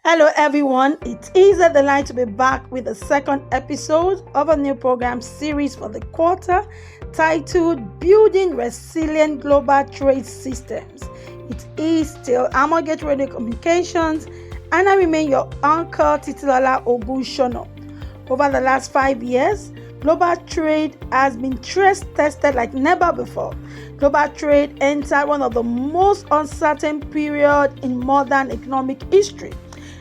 Hello, everyone. It is a delight to be back with the second episode of a new program series for the quarter titled Building Resilient Global Trade Systems. It is still Amagate Radio Communications, and I remain your uncle Titilola Ogunshono. Over the last 5 years, global trade has been stress tested like never before. Global trade entered one of the most uncertain periods in modern economic history.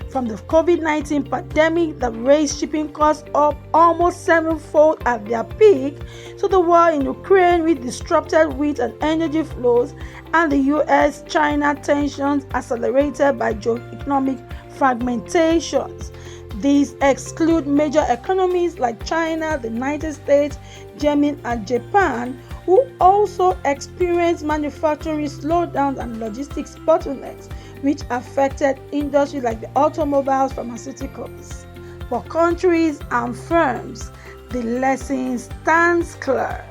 From the COVID-19 pandemic that raised shipping costs up almost sevenfold at their peak, to the war in Ukraine which disrupted wheat and energy flows, and the US-China tensions accelerated by geoeconomic fragmentations. These exclude major economies like China, the United States, Germany, and Japan, who also experienced manufacturing slowdowns and logistics bottlenecks, which affected industries like the automobiles, pharmaceuticals. For countries and firms, the lesson stands clear.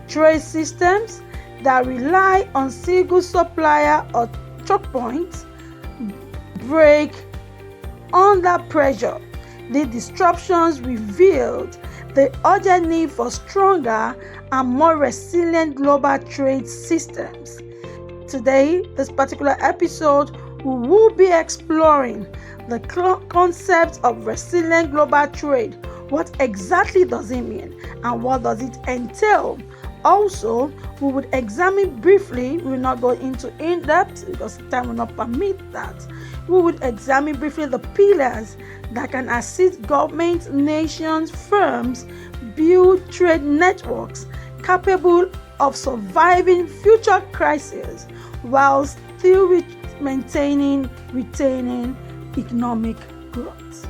Trade systems that rely on single supplier or choke points break under pressure. The disruptions revealed the urgent need for stronger and more resilient global trade systems. Today, this particular episode, we will be exploring the concept of resilient global trade. What exactly does it mean and what does it entail? Also, we would examine briefly, we will not go into in-depth because time will not permit that. We would examine briefly the pillars that can assist governments, nations, firms build trade networks capable of surviving future crises while still retaining economic growth.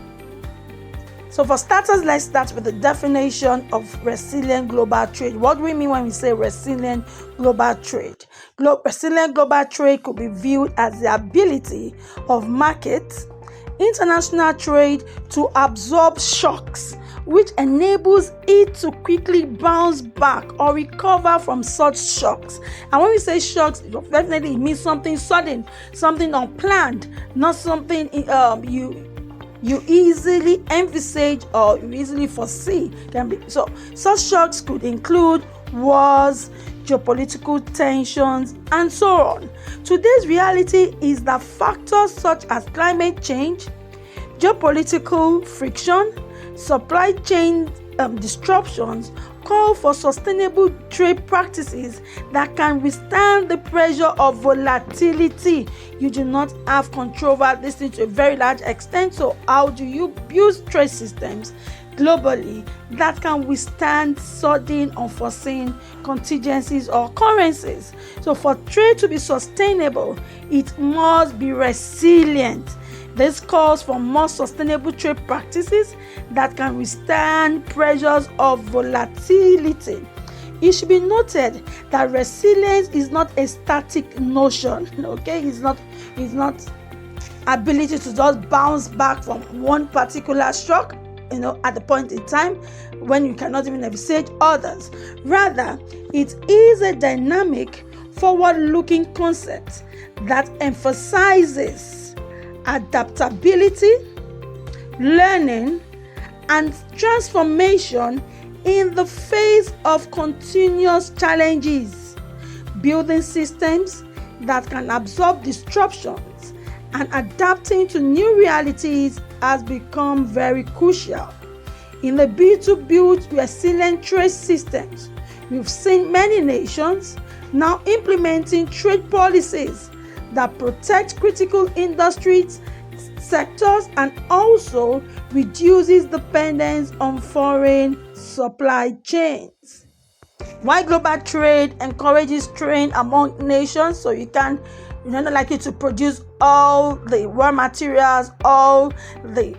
So for starters, let's start with the definition of resilient global trade. What do we mean when we say resilient global trade? Resilient global trade could be viewed as the ability of markets, international trade to absorb shocks, which enables it to quickly bounce back or recover from such shocks. And when we say shocks, definitely it means something sudden, something unplanned, not something you easily envisage or you easily foresee. So such shocks could include wars, geopolitical tensions, and so on. Today's reality is that factors such as climate change, geopolitical friction, supply chain disruptions call for sustainable trade practices that can withstand the pressure of volatility. You do not have control over this to a very large extent. So how do you build trade systems globally that can withstand sudden unforeseen contingencies or occurrences? So for trade to be sustainable, it must be resilient. This calls for more sustainable trade practices that can withstand pressures of volatility. It should be noted that resilience is not a static notion. Okay, it's not ability to just bounce back from one particular shock, at the point in time when you cannot even envisage others. Rather, it is a dynamic, forward-looking concept that emphasizes adaptability, learning, and transformation in the face of continuous challenges. Building systems that can absorb disruptions and adapting to new realities has become very crucial. In the bid to build resilient trade systems, we've seen many nations now implementing trade policies that protect critical industries, sectors, and also reduces dependence on foreign supply chains. Why global trade encourages trade among nations? So you're not likely to produce all the raw materials, all the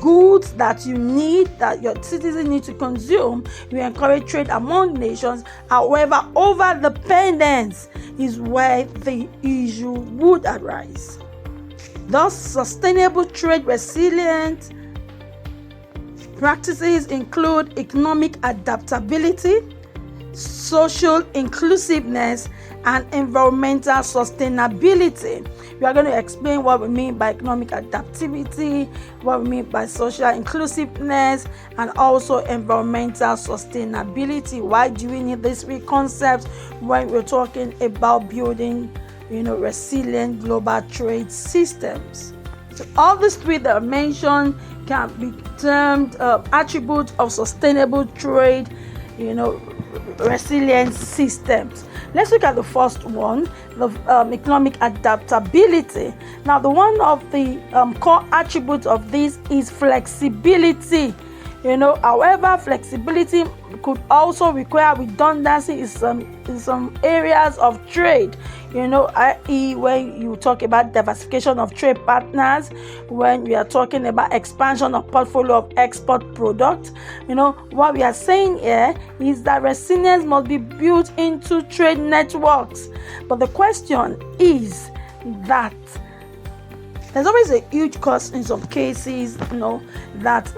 goods that you need, that your citizens need to consume. We encourage trade among nations. However, over-dependence is where the issue would arise. Thus, sustainable trade resilient practices include economic adaptability, social inclusiveness, and environmental sustainability. We are going to explain what we mean by economic adaptivity, what we mean by social inclusiveness, and also environmental sustainability. Why do we need these three concepts when we're talking about building, resilient global trade systems? So all these three that I mentioned can be termed attributes of sustainable trade, resilient systems. Let's look at the first one, the economic adaptability. Now, one of the core attributes of this is flexibility. However, flexibility could also require redundancy in some areas of trade. I.e., when you talk about diversification of trade partners, when we are talking about expansion of portfolio of export products, what we are saying here is that resilience must be built into trade networks. But the question is that there's always a huge cost in some cases, that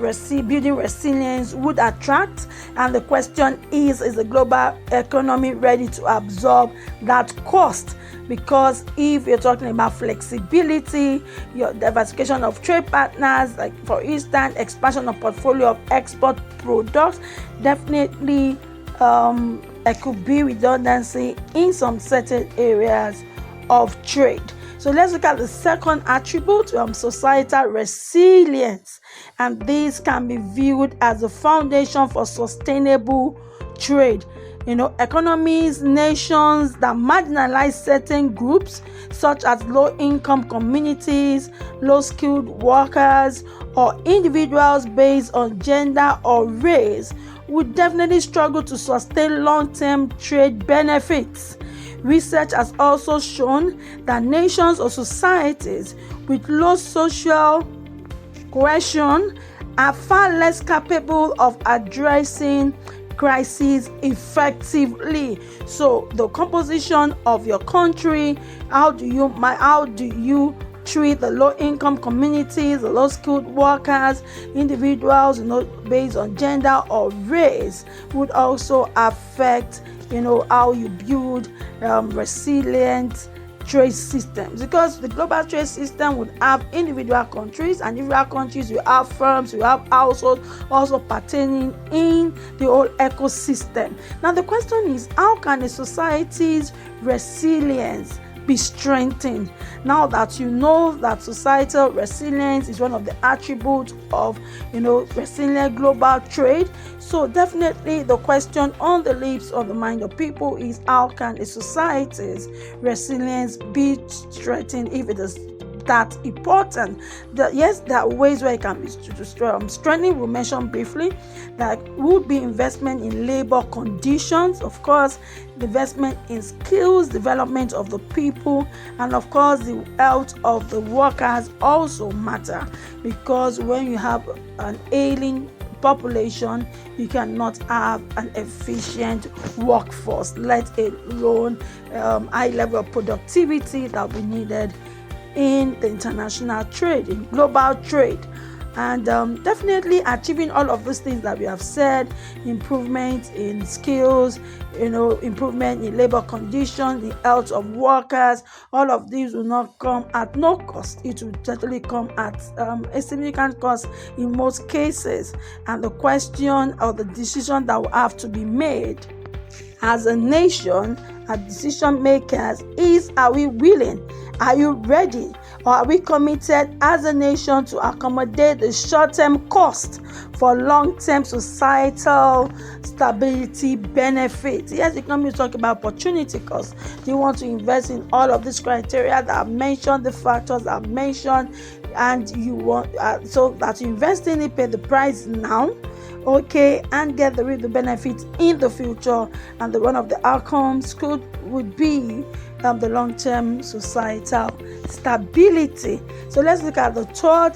building resilience would attract. And the question is the global economy ready to absorb that cost? Because if you're talking about flexibility, your diversification of trade partners, like for instance, expansion of portfolio of export products, definitely there could be redundancy in some certain areas of trade. So let's look at the second attribute, societal resilience. And this can be viewed as the foundation for sustainable trade. Economies, nations that marginalize certain groups, such as low-income communities, low-skilled workers, or individuals based on gender or race, would definitely struggle to sustain long-term trade benefits. Research has also shown that nations or societies with low social cohesion are far less capable of addressing crises effectively. So the composition of your country, how do you treat the low-income communities, the low-skilled workers, individuals, based on gender or race, would also affect how you build resilient trade systems, because the global trade system would have individual countries, and individual countries you have firms, you have households also pertaining in the whole ecosystem. Now the question is, how can a society's resilience be strengthened? Now that you know that societal resilience is one of the attributes of resilient global trade, so definitely the question on the lips of the mind of people is, how can a society's resilience be strengthened if it is that important? Yes, there are ways where it can be strengthened. We mentioned briefly that would be investment in labor conditions, of course, investment in skills, development of the people, and of course the health of the workers also matter, because when you have an ailing population, you cannot have an efficient workforce, let alone high level of productivity that we needed in the international trade, in global trade. And definitely achieving all of those things that we have said, improvement in skills, improvement in labor conditions, the health of workers, all of these will not come at no cost. It will certainly come at a significant cost in most cases. And the question or the decision that will have to be made as a nation, as decision makers, is, are we willing? Are you ready? Or are we committed as a nation to accommodate the short-term cost for long-term societal stability benefits? Yes, economists talk about opportunity cost. Do you want to invest in all of these criteria that I've mentioned, the factors I've mentioned, and you want so that you invest in it, pay the price now, okay, and get the real benefits in the future? And one of the outcomes would be the long-term societal stability. So let's look at the third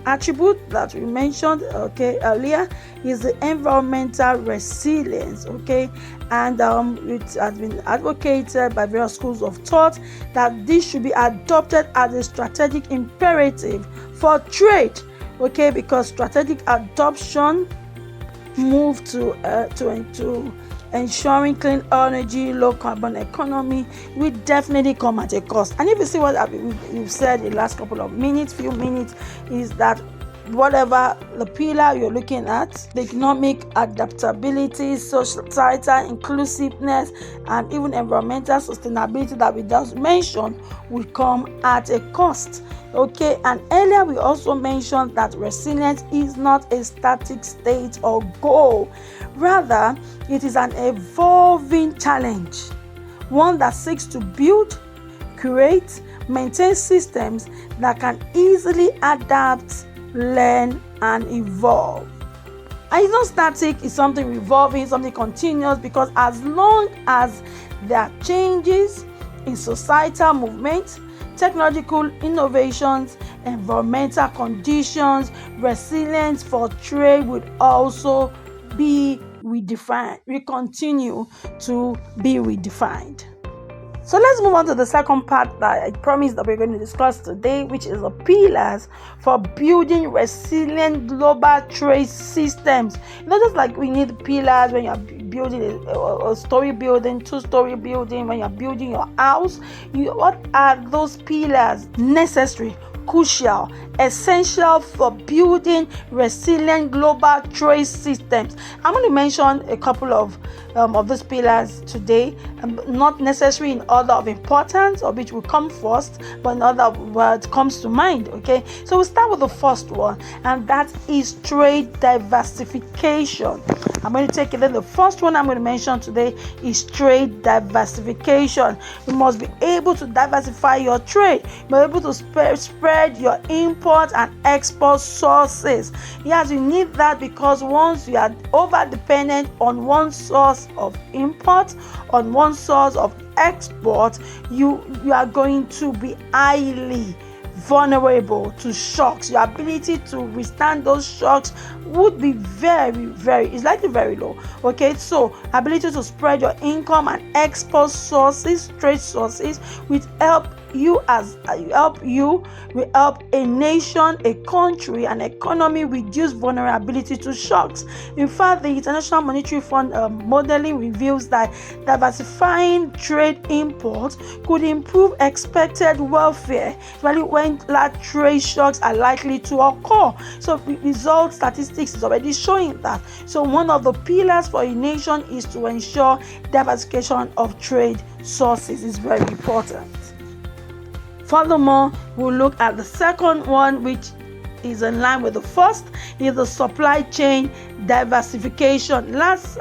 attribute that we mentioned earlier, is the environmental resilience. And it has been advocated by various schools of thought that this should be adopted as a strategic imperative for trade, because strategic adoption move to ensuring clean energy, low carbon economy will definitely come at a cost. And if you see what we've said in the last few minutes, is that whatever the pillar you're looking at, the economic adaptability, societal inclusiveness, and even environmental sustainability that we just mentioned will come at a cost. Okay, and earlier we also mentioned that resilience is not a static state or goal. Rather, it is an evolving challenge, one that seeks to build, create, maintain systems that can easily adapt, learn, and evolve. And it's not static, it's something revolving, something continuous, because as long as there are changes in societal movement, technological innovations, environmental conditions, resilience for trade would also be redefined. We continue to be redefined. So let's move on to the second part that I promised that we're going to discuss today, which is the pillars for building resilient global trade systems. Not just like we need pillars when you're building a story building, 2-story building, when you're building your house. What are those pillars necessary, crucial, essential for building resilient global trade systems? I'm going to mention a couple of these pillars today, not necessarily in order of importance or which will come first, but in order of what comes to mind. Okay, so we'll start with the first one, and that is trade diversification. I'm going to take it. Then the first one I'm going to mention today is trade diversification. You must be able to diversify your trade, be able to spread your import and export sources. Yes, you need that, because once you are over dependent on one source of import, on one source of export, you are going to be highly vulnerable to shocks. Your ability to withstand those shocks would be it's likely very low. Okay, so ability to spread your income and export sources, trade sources, will help a nation, a country, an economy reduce vulnerability to shocks. In fact, the International Monetary Fund modeling reveals that diversifying trade imports could improve expected welfare, especially when large trade shocks are likely to occur. So result statistics is already showing that. So one of the pillars for a nation is to ensure diversification of trade sources is very important. Furthermore, we'll look at the second one, which is in line with the first, is the supply chain diversification. Last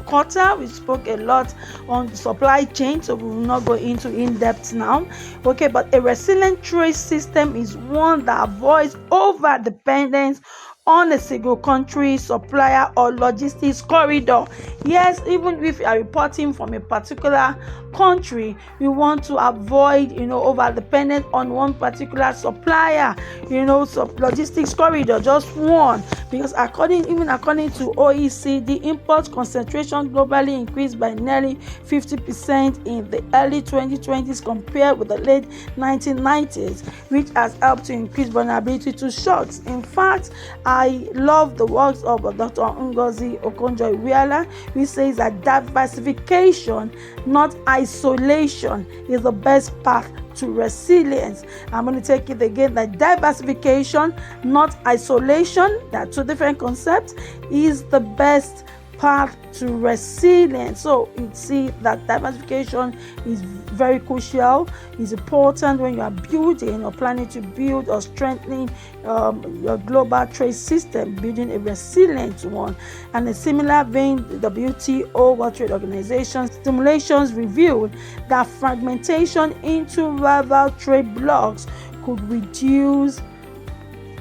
quarter, we spoke a lot on supply chain, so we will not go into in-depth now. Okay, but a resilient trade system is one that avoids over-dependence on a single country, supplier, or logistics corridor. Yes, even if you are reporting from a particular country, you want to avoid, over dependent on one particular supplier, logistics corridor, just one. Because according to OECD, import concentration globally increased by nearly 50% in the early 2020s compared with the late 1990s, which has helped to increase vulnerability to shocks. In fact, I love the works of Dr. Ngozi Okonjo-Iweala, which says that diversification, not isolation, is the best path to resilience. I'm going to take it again, that diversification, not isolation, that two different concepts, is the best path to resilience. So you see that diversification is very crucial, is important when you are building or planning to build or strengthening your global trade system, building a resilient one. And a similar vein, the WTO, World Trade Organization, simulations revealed that fragmentation into rival trade blocs could reduce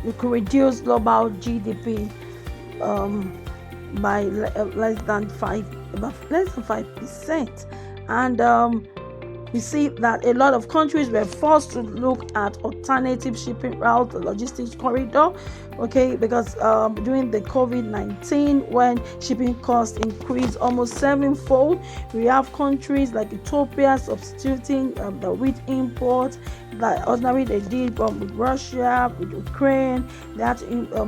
global GDP by less than 5%. And we see that a lot of countries were forced to look at alternative shipping routes, the logistics corridor, okay, because during the COVID-19, when shipping costs increased almost 7-fold, we have countries like Ethiopia substituting the wheat import that ordinarily they did with Russia, with Ukraine, that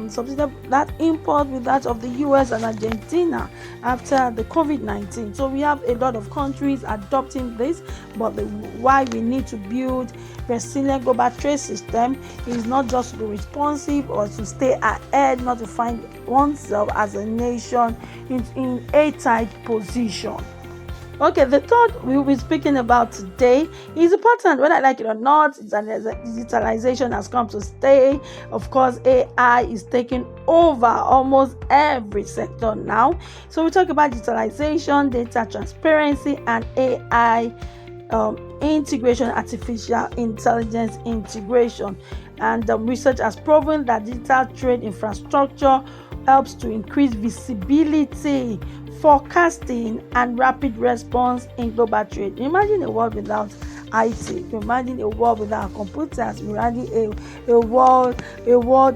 substitute that import with that of the US and Argentina after the COVID-19. So we have a lot of countries adopting this, but why we need to build resilient global trade system is not just to be responsive or to stay ahead, not to find oneself as a nation in a tight position. Okay, the third we will be speaking about today is important, whether I like it or not. Digitalization has come to stay. Of course, AI is taking over almost every sector now. So we talk about digitalization, data transparency, and AI integration, artificial intelligence integration. And research has proven that digital trade infrastructure helps to increase visibility, forecasting, and rapid response in global trade. Imagine a world without IT. Imagine a world without computers. Imagine a world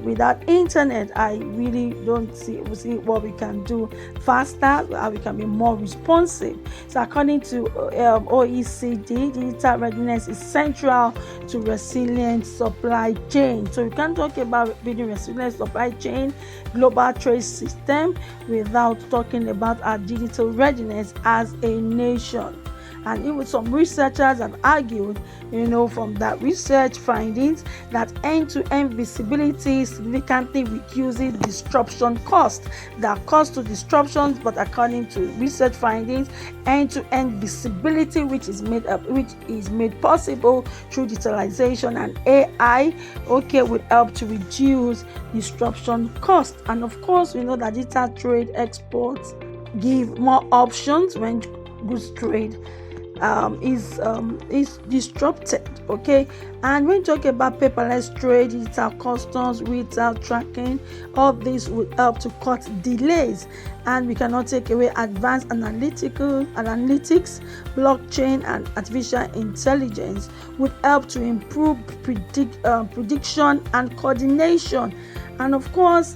without internet. I really don't see what we can do faster, how we can be more responsive. So according to OECD, digital readiness is central to resilient supply chain. So you can't talk about building resilient supply chain, global trade system without talking about our digital readiness as a nation. And even some researchers have argued, from that research findings, that end-to-end visibility significantly reduces disruption cost. There are costs to disruptions, but according to research findings, end-to-end visibility, which is made possible through digitalization and AI, would help to reduce disruption cost. And of course, we know that digital trade exports give more options when goods trade is disrupted. And when talking about paperless trade, digital customs, retail tracking, all this will help to cut delays, and we cannot take away advanced analytics, blockchain, and artificial intelligence would help to improve prediction and coordination. And of course,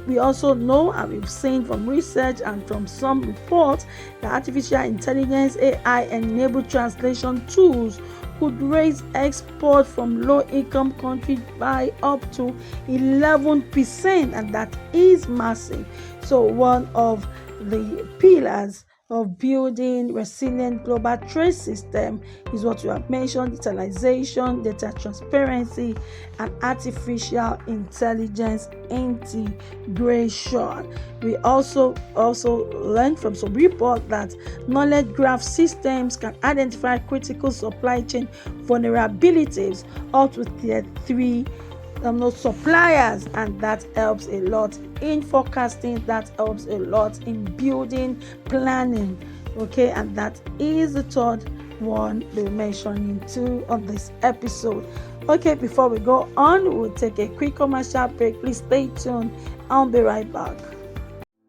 we also know, and we've seen from research and from some reports, that artificial intelligence, AI-enabled translation tools could raise export from low-income countries by up to 11%, and that is massive. So one of the pillars of building resilient global trade system is what you have mentioned: digitalization, data transparency, and artificial intelligence integration. We also learned from some report that knowledge graph systems can identify critical supply chain vulnerabilities up to tier 3 suppliers, and that helps a lot in forecasting, that helps a lot in building planning. And that is the third one we're mentioning too on this episode. Before we go on, we'll take a quick commercial break. Please stay tuned. I'll be right back.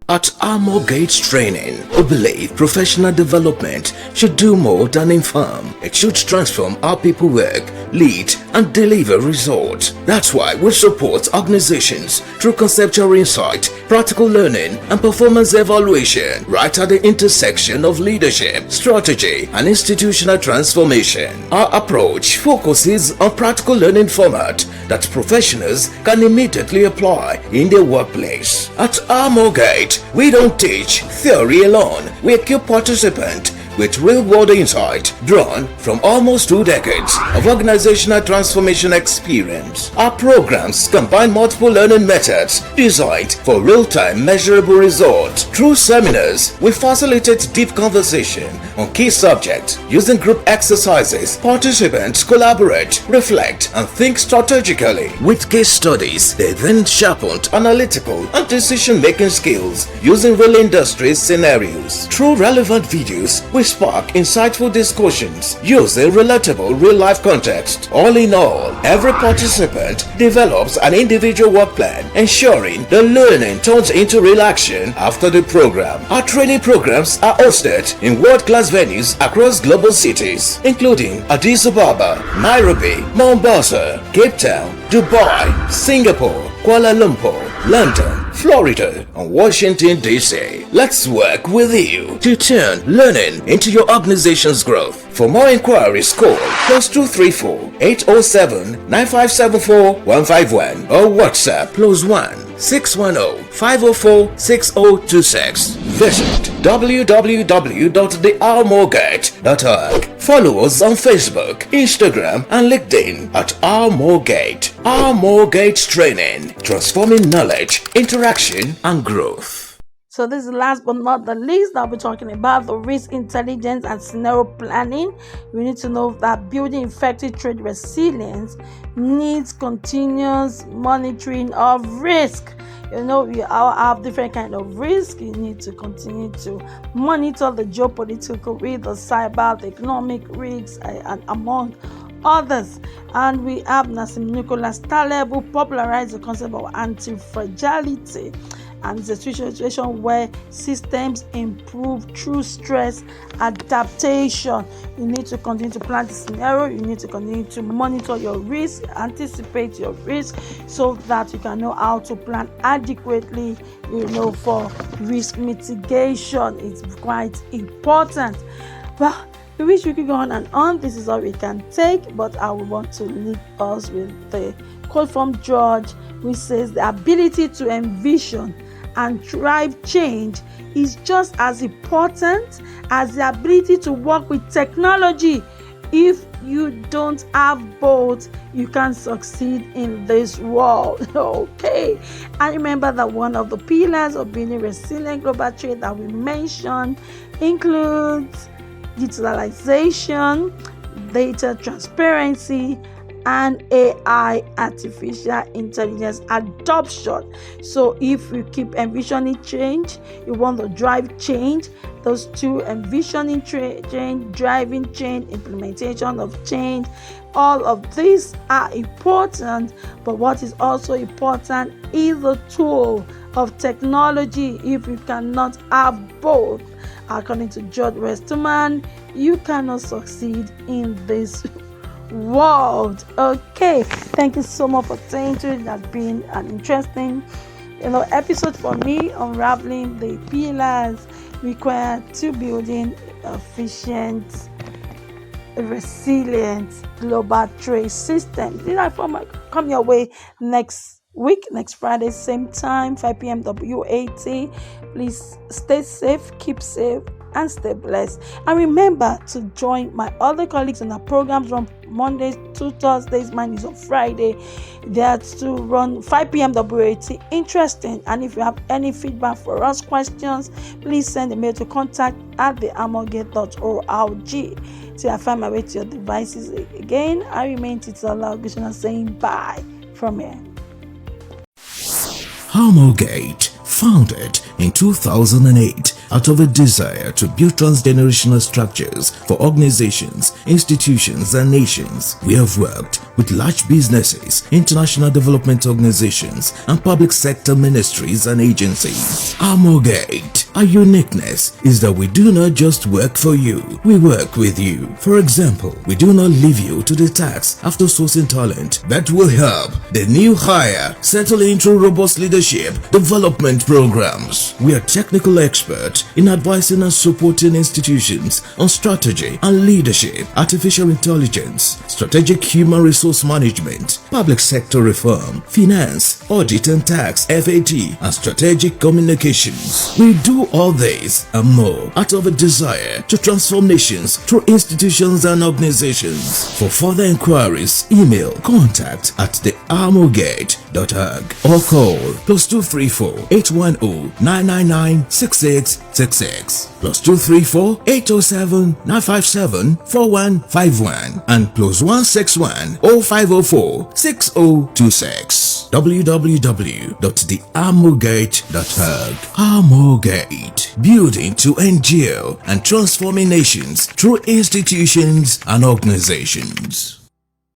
At Armor Gates Training, we believe professional development should do more than inform. It should transform how people work, lead, and deliver results. That's why we support organizations through conceptual insight, practical learning, and performance evaluation right at the intersection of leadership, strategy, and institutional transformation. Our approach focuses on practical learning format that professionals can immediately apply in their workplace. At Armor Gate, we don't teach theory alone. We equip participants with real-world insight drawn from almost 2 decades of organizational transformation experience. Our programs combine multiple learning methods designed for real-time measurable results. Through seminars, we facilitate deep conversation on key subjects. Using group exercises, participants collaborate, reflect, and think strategically. With case studies, they then sharpened analytical and decision-making skills using real industry scenarios. Through relevant videos, we spark insightful discussions using relatable real-life context. All in all, every participant develops an individual work plan, ensuring the learning turns into real action after the program. Our training programs are hosted in world-class venues across global cities, including Addis Ababa, Nairobi, Mombasa, Cape Town, Dubai, Singapore, Kuala Lumpur, London, Florida, and Washington, D.C. Let's work with you to turn learning into your organization's growth. For more inquiries, call +234 807 9574 151 or WhatsApp +1 610 504 6026. Visit www.thearmorgate.org. Follow us on Facebook, Instagram, and LinkedIn at Armorgate. Armorgate Training, transforming knowledge, interaction, and growth. So this is last but not the least, I'll be talking about the risk intelligence and scenario planning. We need to know that building effective trade resilience needs continuous monitoring of risk. We all have different kind of risk. You need to continue to monitor the geopolitical risk, the cyber, the economic risks, and among others. And we have Nassim Nicholas Taleb, who popularized the concept of anti-fragility. And it's a situation where systems improve through stress adaptation. You need to continue to plan the scenario. You need to continue to monitor your risk, anticipate your risk, so that you can know how to plan adequately, for risk mitigation. It's quite important. Well, we wish we could go on and on. This is all we can take, but I would want to leave us with the quote from George, which says, "The ability to envision and drive change is just as important as the ability to work with technology. If you don't have both, you can succeed in this world." Okay. And remember that one of the pillars of building resilient global trade that we mentioned includes digitalization, data transparency, and AI, artificial intelligence adoption. So if you keep envisioning change, you want to drive change. Those two, envisioning change, driving change, implementation of change, all of these are important. But what is also important is the tool of technology. If you cannot have both, according to George Westerman, you cannot succeed in this world. Okay, thank you so much for staying tuned. It has been an interesting episode for me, unraveling the pillars required to building efficient, resilient global trade system. Come your way next week, next Friday, same time, 5 p.m. WAT. Please stay safe, keep safe, and stay blessed. And remember to join my other colleagues in our programs from Mondays to Thursdays. Mine is on Friday. That's to run 5 p.m. WAT. Interesting. And if you have any feedback for us, questions, please send a mail to contact@thearmorgate.org. Till I find my way to your devices again, I remain Titola Ogushina saying bye from here. Armorgate, founded in 2008 out of a desire to build transgenerational structures for organizations, institutions, and nations. We have worked with large businesses, international development organizations, and public sector ministries and agencies. Armorgate, our uniqueness is that we do not just work for you, we work with you. For example, we do not leave you to the task after sourcing talent that will help the new hire settle into robust leadership development programs. We are technical experts in advising and supporting institutions on strategy and leadership, artificial intelligence, strategic human resource management, public sector reform, finance, audit and tax, FAT, and strategic communications. We do all this and more out of a desire to transform nations through institutions and organizations. For further inquiries, email contact@thearmorgate.org or call +234 810 999 6666, +234 807 957 4151, and +161 0504 6026. www.thearmorgate.org. Armorgate, building to endure and transforming nations through institutions and organizations.